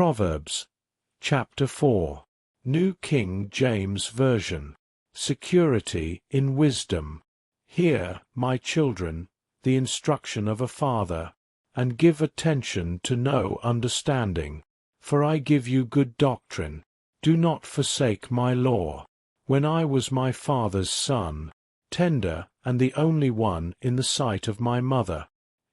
Proverbs, chapter 4, New King James Version. Security in wisdom. Hear, my children, the instruction of a father, and give attention to know understanding. For I give you good doctrine. Do not forsake my law. When I was my father's son, tender and the only one in the sight of my mother,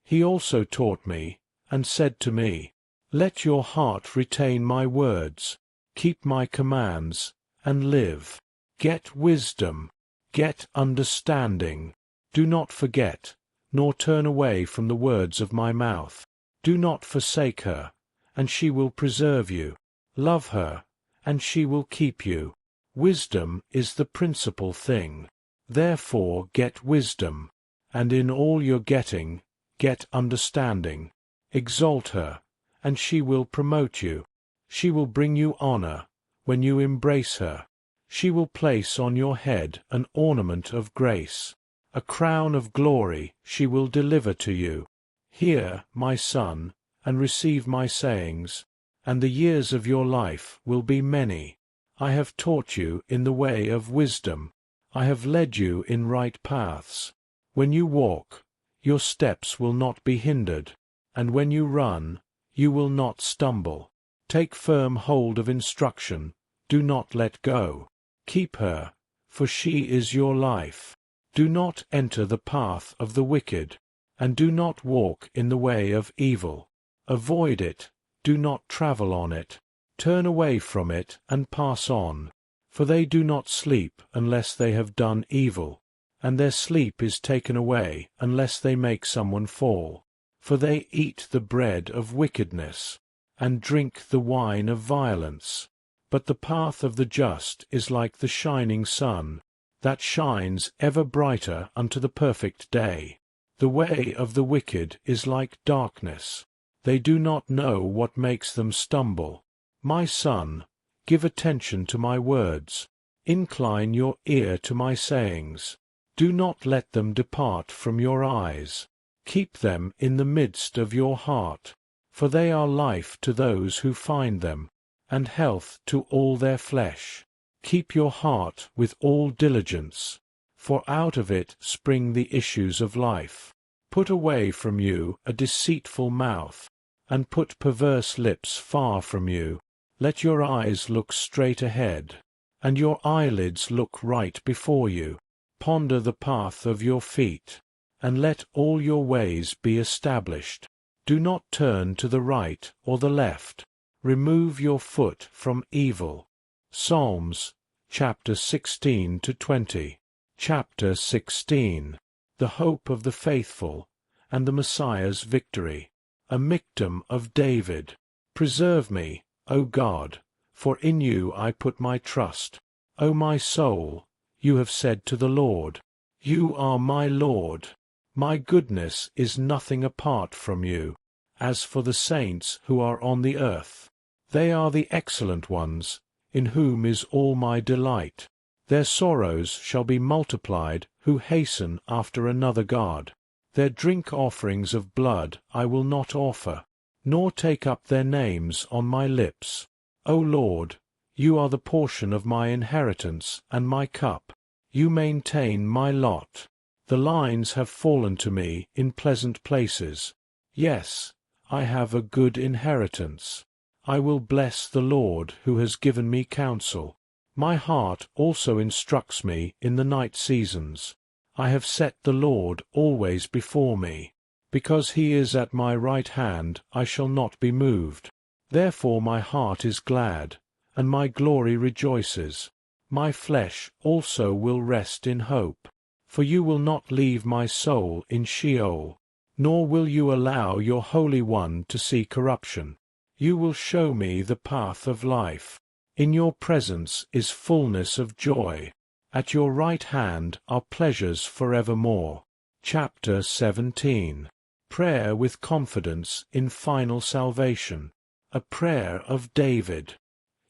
he also taught me, and said to me, Let your heart retain my words, keep my commands, and live. Get wisdom, get understanding. Do not forget, nor turn away from the words of my mouth. Do not forsake her, and she will preserve you. Love her, and she will keep you. Wisdom is the principal thing. Therefore get wisdom, and in all your getting, get understanding. Exalt her, and she will promote you. She will bring you honor when you embrace her. She will place on your head an ornament of grace. A crown of glory she will deliver to you. Hear, my son, and receive my sayings, and the years of your life will be many. I have taught you in the way of wisdom. I have led you in right paths. When you walk, your steps will not be hindered, and when you run, you will not stumble. Take firm hold of instruction, do not let go. Keep her, for she is your life. Do not enter the path of the wicked, and do not walk in the way of evil. Avoid it, do not travel on it. Turn away from it and pass on. For they do not sleep unless they have done evil, and their sleep is taken away unless they make someone fall. For they eat the bread of wickedness, and drink the wine of violence. But the path of the just is like the shining sun, that shines ever brighter unto the perfect day. The way of the wicked is like darkness. They do not know what makes them stumble. My son, give attention to my words. Incline your ear to my sayings. Do not let them depart from your eyes. Keep them in the midst of your heart, for they are life to those who find them, and health to all their flesh. Keep your heart with all diligence, for out of it spring the issues of life. Put away from you a deceitful mouth, and put perverse lips far from you. Let your eyes look straight ahead, and your eyelids look right before you. Ponder the path of your feet, and let all your ways be established. Do not turn to the right or the left. Remove your foot from evil. Psalms, chapter 16 to 20. Chapter 16. The hope of the faithful, and the Messiah's victory. A Miktam of David. Preserve me, O God, for in you I put my trust. O my soul, you have said to the Lord, You are my Lord. My goodness is nothing apart from you. As for the saints who are on the earth, they are the excellent ones, in whom is all my delight. Their sorrows shall be multiplied who hasten after another god. Their drink offerings of blood I will not offer, nor take up their names on my lips. O Lord, you are the portion of my inheritance and my cup. You maintain my lot. The lines have fallen to me in pleasant places. Yes, I have a good inheritance. I will bless the Lord who has given me counsel. My heart also instructs me in the night seasons. I have set the Lord always before me. Because he is at my right hand, I shall not be moved. Therefore my heart is glad, and my glory rejoices. My flesh also will rest in hope. For you will not leave my soul in Sheol, nor will you allow your Holy One to see corruption. You will show me the path of life. In your presence is fullness of joy. At your right hand are pleasures forevermore. Chapter 17. Prayer with confidence in final salvation. A prayer of David.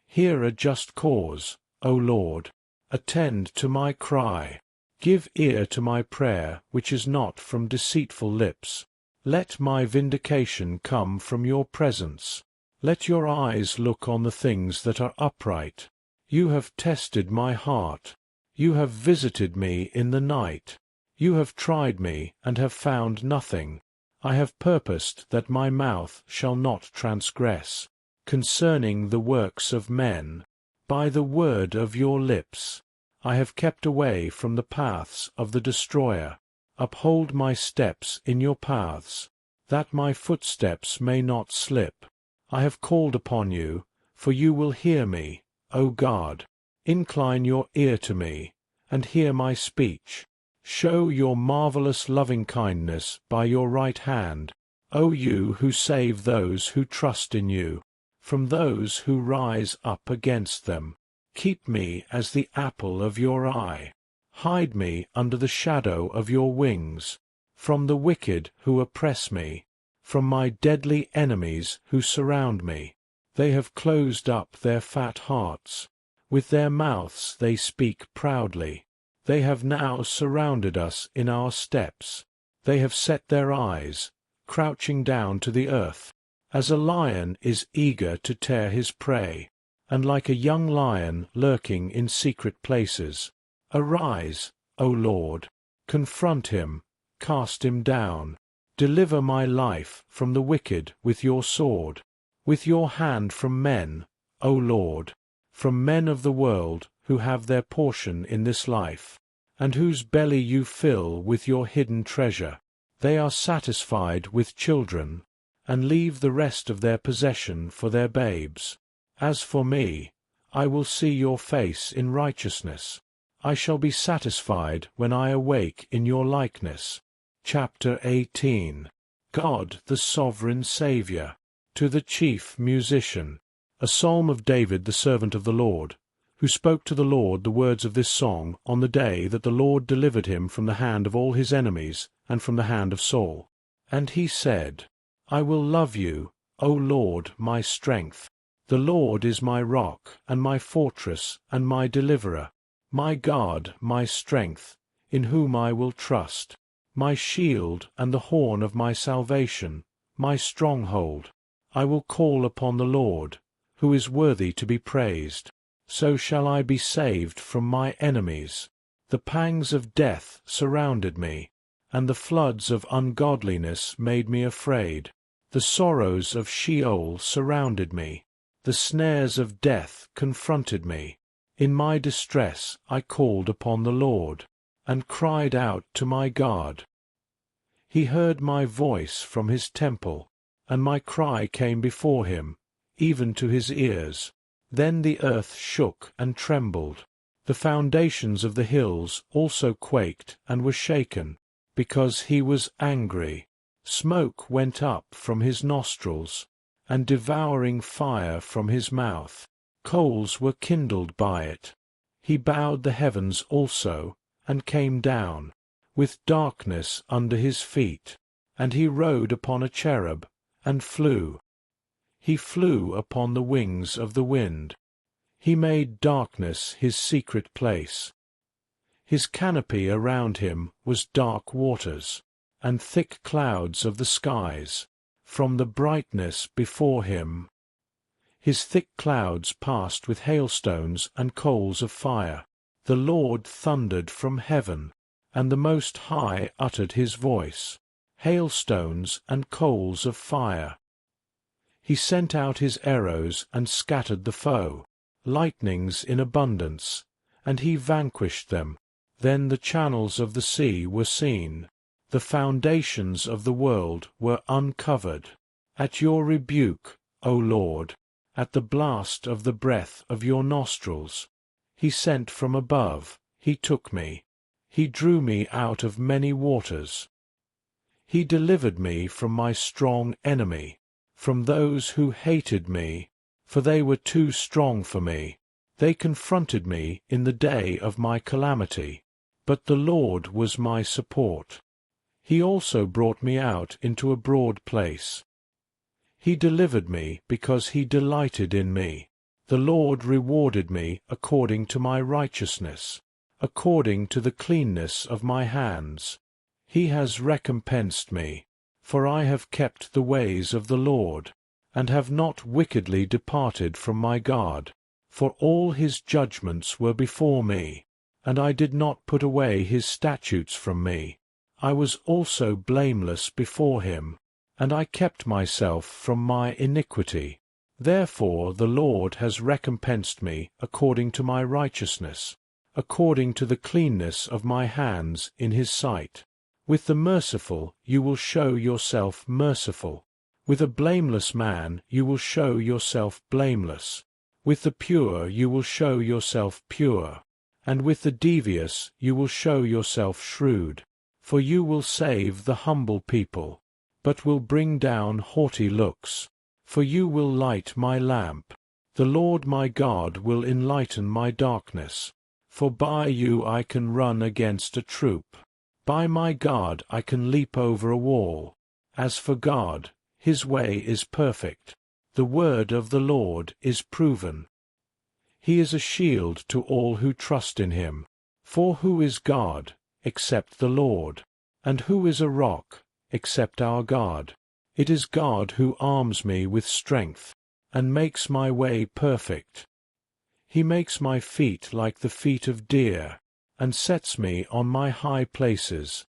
Hear a just cause, O Lord. Attend to my cry. Give ear to my prayer, which is not from deceitful lips. Let my vindication come from your presence. Let your eyes look on the things that are upright. You have tested my heart. You have visited me in the night. You have tried me, and have found nothing. I have purposed that my mouth shall not transgress concerning the works of men. By the word of your lips I have kept away from the paths of the destroyer. Uphold my steps in your paths, that my footsteps may not slip. I have called upon you, for you will hear me, O God. Incline your ear to me, and hear my speech. Show your marvelous loving-kindness by your right hand, O you who save those who trust in you, from those who rise up against them. Keep me as the apple of your eye. Hide me under the shadow of your wings, from the wicked who oppress me, from my deadly enemies who surround me. They have closed up their fat hearts. With their mouths they speak proudly. They have now surrounded us in our steps. They have set their eyes, crouching down to the earth, as a lion is eager to tear his prey, and like a young lion lurking in secret places. Arise, O Lord, confront him, cast him down. Deliver my life from the wicked with your sword, with your hand from men, O Lord, from men of the world who have their portion in this life, and whose belly you fill with your hidden treasure. They are satisfied with children, and leave the rest of their possession for their babes. As for me, I will see your face in righteousness. I shall be satisfied when I awake in your likeness. Chapter 18. God the Sovereign Saviour. To the chief musician. A psalm of David the servant of the Lord, who spoke to the Lord the words of this song on the day that the Lord delivered him from the hand of all his enemies and from the hand of Saul. And he said, I will love you, O Lord, my strength. The Lord is my rock, and my fortress, and my deliverer, my God, my strength, in whom I will trust, my shield and the horn of my salvation, my stronghold. I will call upon the Lord, who is worthy to be praised. So shall I be saved from my enemies. The pangs of death surrounded me, and the floods of ungodliness made me afraid. The sorrows of Sheol surrounded me. The snares of death confronted me. In my distress I called upon the Lord, and cried out to my God. He heard my voice from his temple, and my cry came before him, even to his ears. Then the earth shook and trembled. The foundations of the hills also quaked and were shaken, because he was angry. Smoke went up from his nostrils, and devouring fire from his mouth. Coals were kindled by it. He bowed the heavens also, and came down, with darkness under his feet. And he rode upon a cherub, and flew. He flew upon the wings of the wind. He made darkness his secret place. His canopy around him was dark waters, and thick clouds of the skies. From the brightness before him, his thick clouds passed with hailstones and coals of fire. The Lord thundered from heaven, and the Most High uttered his voice. Hailstones and coals of fire. He sent out his arrows and scattered the foe, lightnings in abundance, and he vanquished them. Then the channels of the sea were seen. The foundations of the world were uncovered. At your rebuke, O Lord, at the blast of the breath of your nostrils, he sent from above, he took me. He drew me out of many waters. He delivered me from my strong enemy, from those who hated me, for they were too strong for me. They confronted me in the day of my calamity, but the Lord was my support. He also brought me out into a broad place. He delivered me because he delighted in me. The Lord rewarded me according to my righteousness, according to the cleanness of my hands. He has recompensed me, for I have kept the ways of the Lord, and have not wickedly departed from my God. For all his judgments were before me, and I did not put away his statutes from me. I was also blameless before him, and I kept myself from my iniquity. Therefore the Lord has recompensed me according to my righteousness, according to the cleanness of my hands in his sight. With the merciful you will show yourself merciful. With a blameless man you will show yourself blameless. With the pure you will show yourself pure. And with the devious you will show yourself shrewd. For you will save the humble people, but will bring down haughty looks. For you will light my lamp. The Lord my God will enlighten my darkness. For by you I can run against a troop. By my God I can leap over a wall. As for God, his way is perfect. The word of the Lord is proven. He is a shield to all who trust in him. For who is God, except the Lord? And who is a rock, except our God? It is God who arms me with strength, and makes my way perfect. He makes my feet like the feet of deer, and sets me on my high places.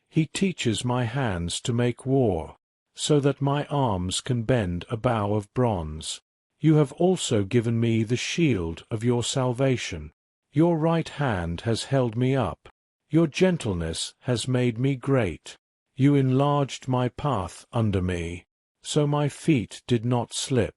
He teaches my hands to make war, so that my arms can bend a bow of bronze. You have also given me the shield of your salvation. Your right hand has held me up. Your gentleness has made me great. You enlarged my path under me, so my feet did not slip.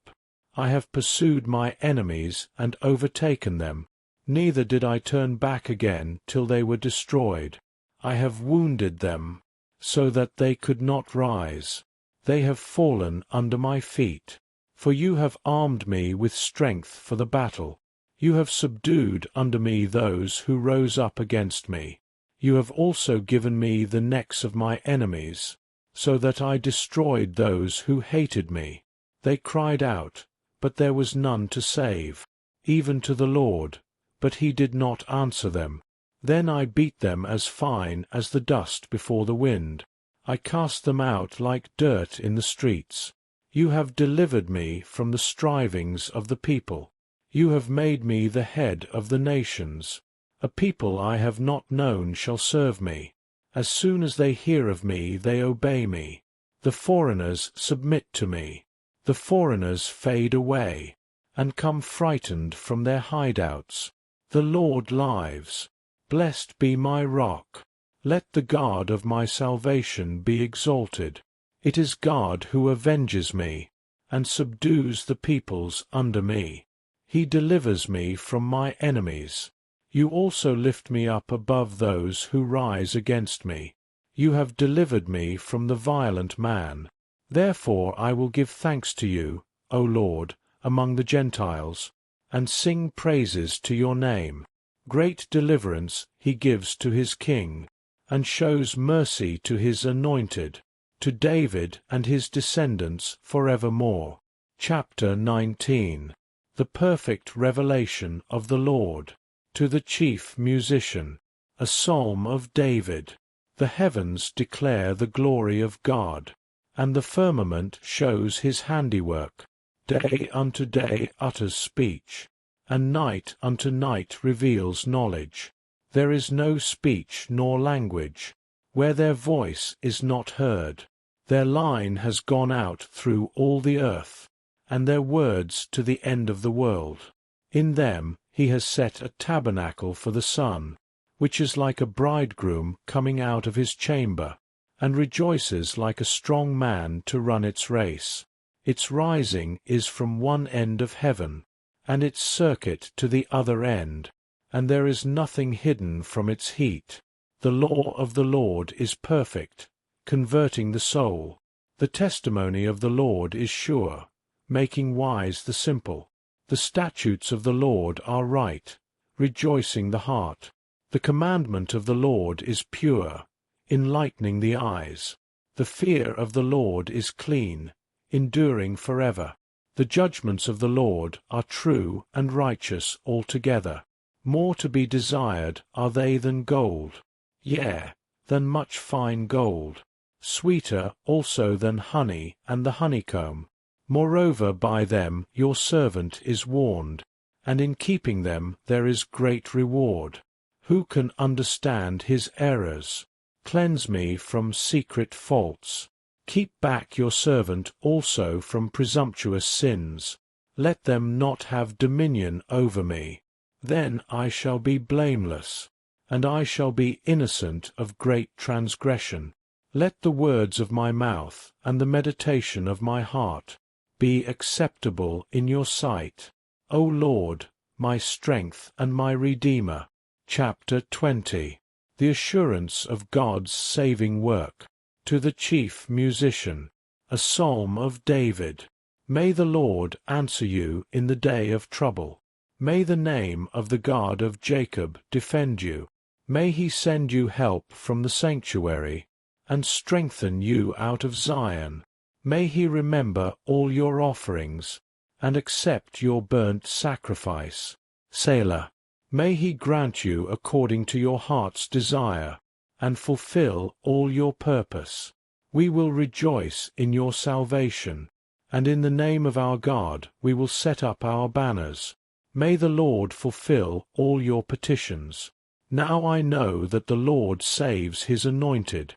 I have pursued my enemies and overtaken them. Neither did I turn back again till they were destroyed. I have wounded them, so that they could not rise. They have fallen under my feet. For you have armed me with strength for the battle. You have subdued under me those who rose up against me. You have also given me the necks of my enemies, so that I destroyed those who hated me. They cried out, but there was none to save, even to the Lord, but he did not answer them. Then I beat them as fine as the dust before the wind. I cast them out like dirt in the streets. You have delivered me from the strivings of the people. You have made me the head of the nations. A people I have not known shall serve me. As soon as they hear of me, they obey me. The foreigners submit to me. The foreigners fade away, and come frightened from their hideouts. The Lord lives. Blessed be my rock. Let the God of my salvation be exalted. It is God who avenges me, and subdues the peoples under me. He delivers me from my enemies. You also lift me up above those who rise against me. You have delivered me from the violent man. Therefore I will give thanks to you, O Lord, among the Gentiles, and sing praises to your name. Great deliverance he gives to his king, and shows mercy to his anointed, to David and his descendants forevermore. Chapter 19. The perfect revelation of the Lord. To the chief musician, a psalm of David. The heavens declare the glory of God, and the firmament shows his handiwork. Day unto day utters speech, and night unto night reveals knowledge. There is no speech nor language, where their voice is not heard. Their line has gone out through all the earth, and their words to the end of the world. In them he has set a tabernacle for the sun, which is like a bridegroom coming out of his chamber, and rejoices like a strong man to run its race. Its rising is from one end of heaven, and its circuit to the other end, and there is nothing hidden from its heat. The law of the Lord is perfect, converting the soul. The testimony of the Lord is sure, making wise the simple. The statutes of the Lord are right, rejoicing the heart. The commandment of the Lord is pure, enlightening the eyes. The fear of the Lord is clean, enduring forever. The judgments of the Lord are true and righteous altogether. More to be desired are they than gold, yea, than much fine gold. Sweeter also than honey and the honeycomb. Moreover by them your servant is warned, and in keeping them there is great reward. Who can understand his errors? Cleanse me from secret faults. Keep back your servant also from presumptuous sins. Let them not have dominion over me. Then I shall be blameless, and I shall be innocent of great transgression. Let the words of my mouth and the meditation of my heart be acceptable in your sight, O Lord, my strength and my Redeemer. Chapter 20. The assurance of God's saving work. To the chief musician, a psalm of David. May the Lord answer you in the day of trouble. May the name of the God of Jacob defend you. May he send you help from the sanctuary, and strengthen you out of Zion. May he remember all your offerings, and accept your burnt sacrifice. Selah. May he grant you according to your heart's desire, and fulfill all your purpose. We will rejoice in your salvation, and in the name of our God we will set up our banners. May the Lord fulfill all your petitions. Now I know that the Lord saves his anointed.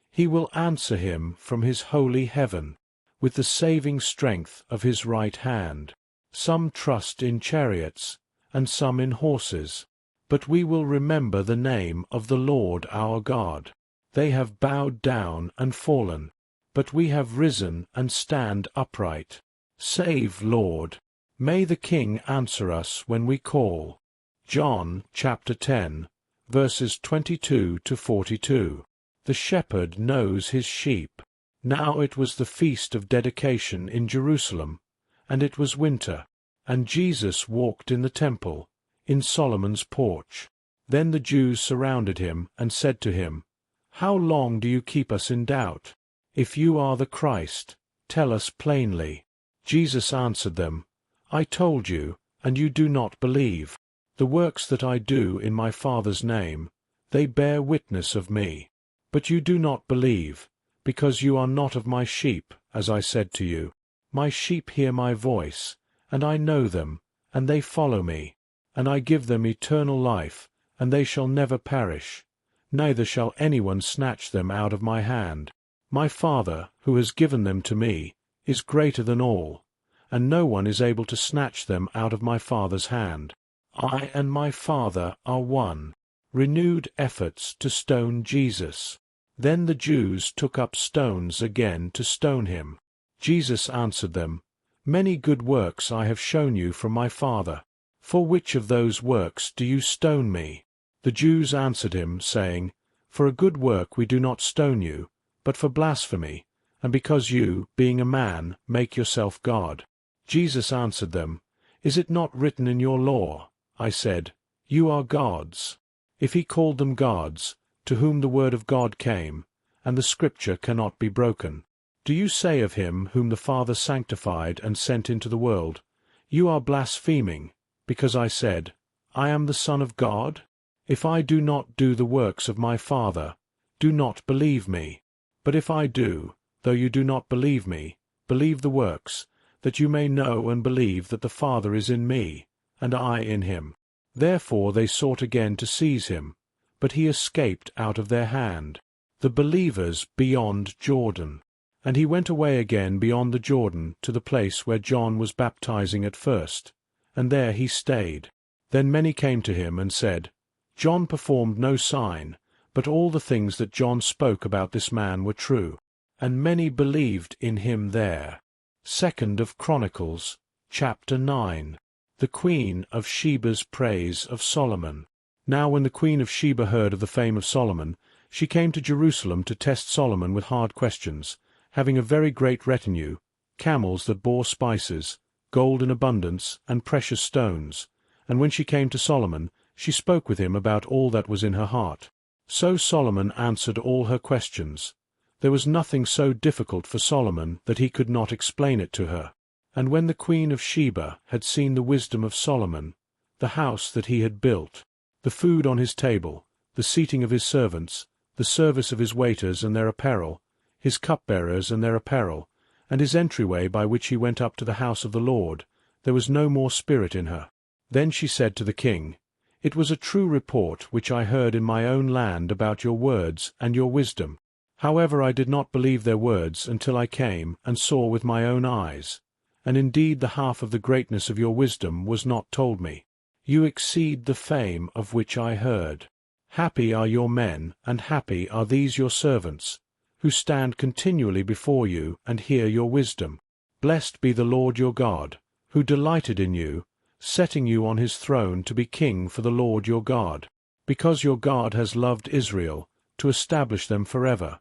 He will answer him from his holy heaven, with the saving strength of his right hand. Some trust in chariots, and some in horses, but we will remember the name of the Lord our God. They have bowed down and fallen, but we have risen and stand upright. Save, Lord. May the King answer us when we call. John chapter 10, verses 22 to 42. The shepherd knows his sheep. Now it was the feast of dedication in Jerusalem, and it was winter, and Jesus walked in the temple, in Solomon's porch. Then the Jews surrounded him and said to him, How long do you keep us in doubt? If you are the Christ, tell us plainly. Jesus answered them, I told you, and you do not believe. The works that I do in my Father's name, they bear witness of me. But you do not believe, because you are not of my sheep, as I said to you. My sheep hear my voice, and I know them, and they follow me. And I give them eternal life, and they shall never perish, neither shall anyone snatch them out of my hand. My Father, who has given them to me, is greater than all, and no one is able to snatch them out of my Father's hand. I and my Father are one. Renewed efforts to stone Jesus. Then the Jews took up stones again to stone him. Jesus answered them, Many good works I have shown you from my Father. For which of those works do you stone me? The Jews answered him, saying, For a good work we do not stone you, but for blasphemy, and because you, being a man, make yourself God. Jesus answered them, Is it not written in your law? I said, You are gods. If he called them gods, to whom the word of God came, and the Scripture cannot be broken. Do you say of him whom the Father sanctified and sent into the world, You are blaspheming, because I said, I am the Son of God? If I do not do the works of my Father, do not believe me. But if I do, though you do not believe me, believe the works, that you may know and believe that the Father is in me, and I in him. Therefore they sought again to seize him, but he escaped out of their hand. The believers beyond Jordan. And he went away again beyond the Jordan to the place where John was baptizing at first, and there he stayed. Then many came to him and said, John performed no sign, but all the things that John spoke about this man were true. And many believed in him there. 2 of Chronicles, chapter 9. The Queen of Sheba's praise of Solomon. Now when the Queen of Sheba heard of the fame of Solomon, she came to Jerusalem to test Solomon with hard questions, having a very great retinue, camels that bore spices, gold in abundance, and precious stones. And when she came to Solomon, she spoke with him about all that was in her heart. So Solomon answered all her questions. There was nothing so difficult for Solomon that he could not explain it to her. And when the Queen of Sheba had seen the wisdom of Solomon, the house that he had built, the food on his table, the seating of his servants, the service of his waiters and their apparel, his cupbearers and their apparel, and his entryway by which he went up to the house of the Lord, there was no more spirit in her. Then she said to the king, It was a true report which I heard in my own land about your words and your wisdom. However, I did not believe their words until I came and saw with my own eyes. And indeed the half of the greatness of your wisdom was not told me. You exceed the fame of which I heard. Happy are your men, and happy are these your servants, who stand continually before you and hear your wisdom. Blessed be the Lord your God, who delighted in you, setting you on his throne to be king for the Lord your God. Because your God has loved Israel, to establish them forever.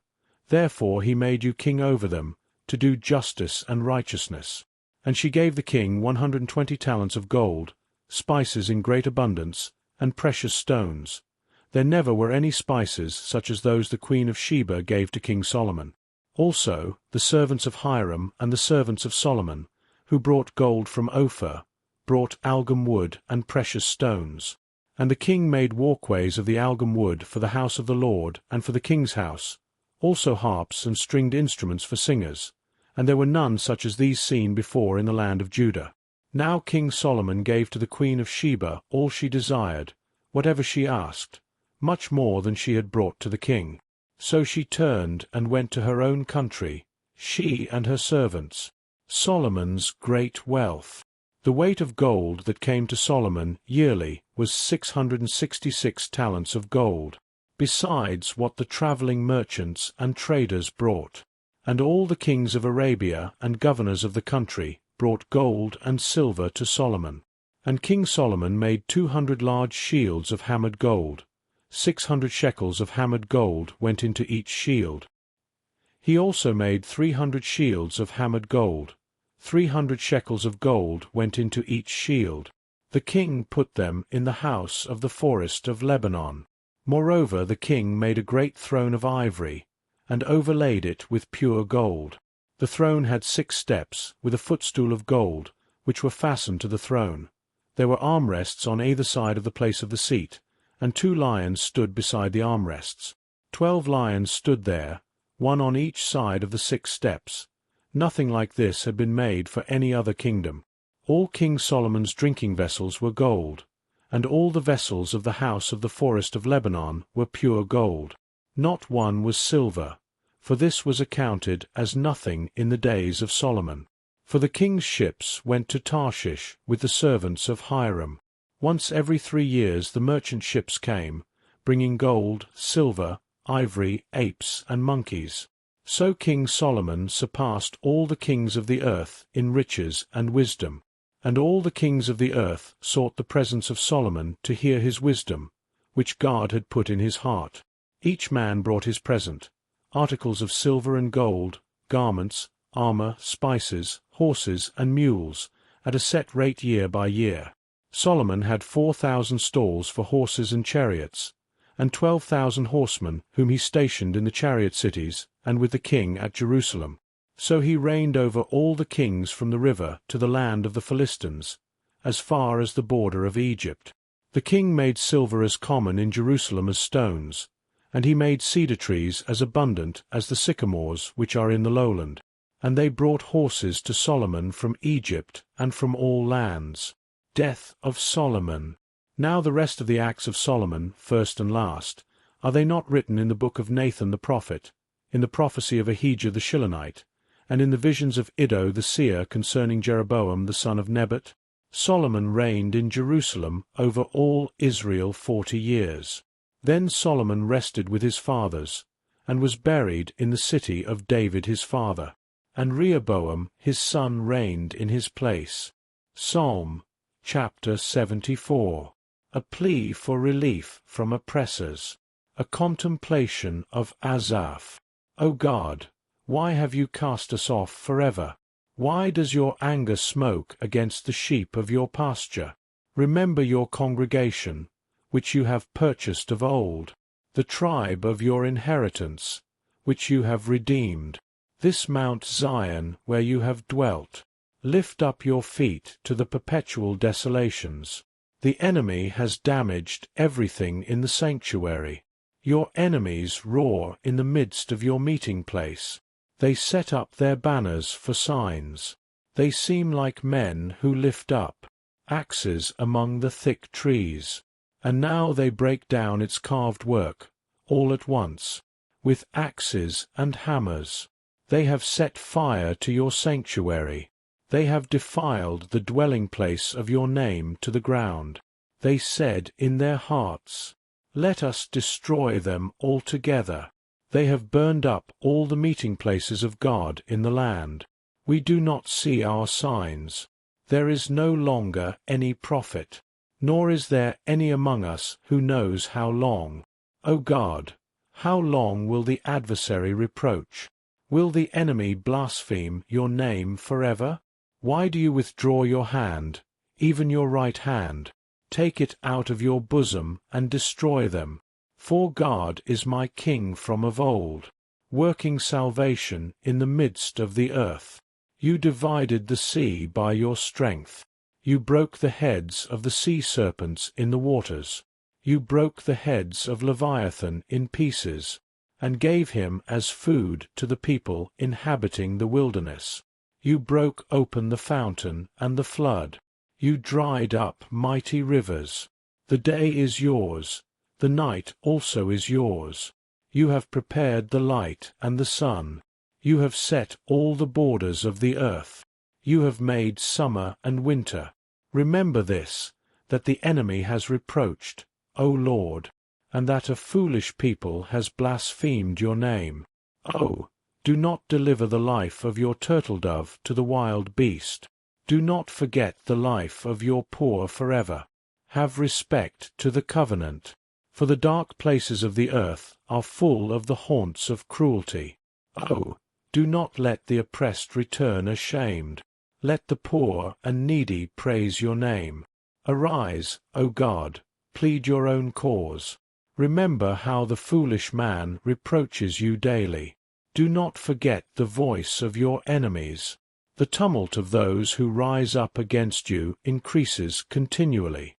Therefore he made you king over them, to do justice and righteousness. And she gave the king 120 talents of gold, spices in great abundance, and precious stones. There never were any spices such as those the queen of Sheba gave to King Solomon. Also the servants of Hiram and the servants of Solomon, who brought gold from Ophir, brought algum wood and precious stones. And the king made walkways of the algum wood for the house of the Lord and for the king's house, also harps and stringed instruments for singers, and there were none such as these seen before in the land of Judah. Now King Solomon gave to the queen of Sheba all she desired, whatever she asked, much more than she had brought to the king. So she turned and went to her own country, she and her servants. Solomon's great wealth. The weight of gold that came to Solomon yearly was 666 talents of gold, besides what the travelling merchants and traders brought. And all the kings of Arabia and governors of the country brought gold and silver to Solomon. And King Solomon made 200 large shields of hammered gold. 600 shekels of hammered gold went into each shield. He also made 300 shields of hammered gold. 300 shekels of gold went into each shield. The king put them in the house of the forest of Lebanon. Moreover, the king made a great throne of ivory, and overlaid it with pure gold. The throne had 6 steps, with a footstool of gold, which were fastened to the throne. There were armrests on either side of the place of the seat, and 2 lions stood beside the armrests. 12 lions stood there, one on each side of the 6 steps. Nothing like this had been made for any other kingdom. All King Solomon's drinking vessels were gold, and all the vessels of the house of the forest of Lebanon were pure gold. Not one was silver, for this was accounted as nothing in the days of Solomon. For the king's ships went to Tarshish with the servants of Hiram. Once every 3 years the merchant ships came, bringing gold, silver, ivory, apes, and monkeys. So King Solomon surpassed all the kings of the earth in riches and wisdom. And all the kings of the earth sought the presence of Solomon to hear his wisdom, which God had put in his heart. Each man brought his present, articles of silver and gold, garments, armor, spices, horses, and mules, at a set rate year by year. Solomon had 4,000 stalls for horses and chariots, and 12,000 horsemen whom he stationed in the chariot cities and with the king at Jerusalem. So he reigned over all the kings from the river to the land of the Philistines, as far as the border of Egypt. The king made silver as common in Jerusalem as stones, and he made cedar trees as abundant as the sycamores which are in the lowland. And they brought horses to Solomon from Egypt and from all lands. Death of Solomon. Now the rest of the acts of Solomon, first and last, are they not written in the book of Nathan the prophet, in the prophecy of Ahijah the Shilonite, and in the visions of Iddo the seer concerning Jeroboam the son of Nebat? Solomon reigned in Jerusalem over all Israel 40 years. Then Solomon rested with his fathers, and was buried in the city of David his father. And Rehoboam his son reigned in his place. Psalm chapter 74. A plea for relief from oppressors. A contemplation of Asaph. O God, why have you cast us off forever? Why does your anger smoke against the sheep of your pasture? Remember your congregation, which you have purchased of old, the tribe of your inheritance, which you have redeemed, this Mount Zion where you have dwelt. Lift up your feet to the perpetual desolations. The enemy has damaged everything in the sanctuary. Your enemies roar in the midst of your meeting place. They set up their banners for signs. They seem like men who lift up axes among the thick trees. And now they break down its carved work, all at once, with axes and hammers. They have set fire to your sanctuary. They have defiled the dwelling place of your name to the ground. They said in their hearts, "Let us destroy them altogether." They have burned up all the meeting places of God in the land. We do not see our signs. There is no longer any prophet, nor is there any among us who knows how long. O God, how long will the adversary reproach? Will the enemy blaspheme your name forever? Why do you withdraw your hand, even your right hand? Take it out of your bosom and destroy them. For God is my King from of old, working salvation in the midst of the earth. You divided the sea by your strength. You broke the heads of the sea serpents in the waters. You broke the heads of Leviathan in pieces, and gave him as food to the people inhabiting the wilderness. You broke open the fountain and the flood. You dried up mighty rivers. The day is yours, the night also is yours. You have prepared the light and the sun. You have set all the borders of the earth. You have made summer and winter. Remember this, that the enemy has reproached, O Lord, and that a foolish people has blasphemed your name. Oh, do not deliver the life of your turtle-dove to the wild beast. Do not forget the life of your poor forever. Have respect to the covenant, for the dark places of the earth are full of the haunts of cruelty. Oh, do not let the oppressed return ashamed. Let the poor and needy praise your name. Arise, O God, plead your own cause. Remember how the foolish man reproaches you daily. Do not forget the voice of your enemies. The tumult of those who rise up against you increases continually.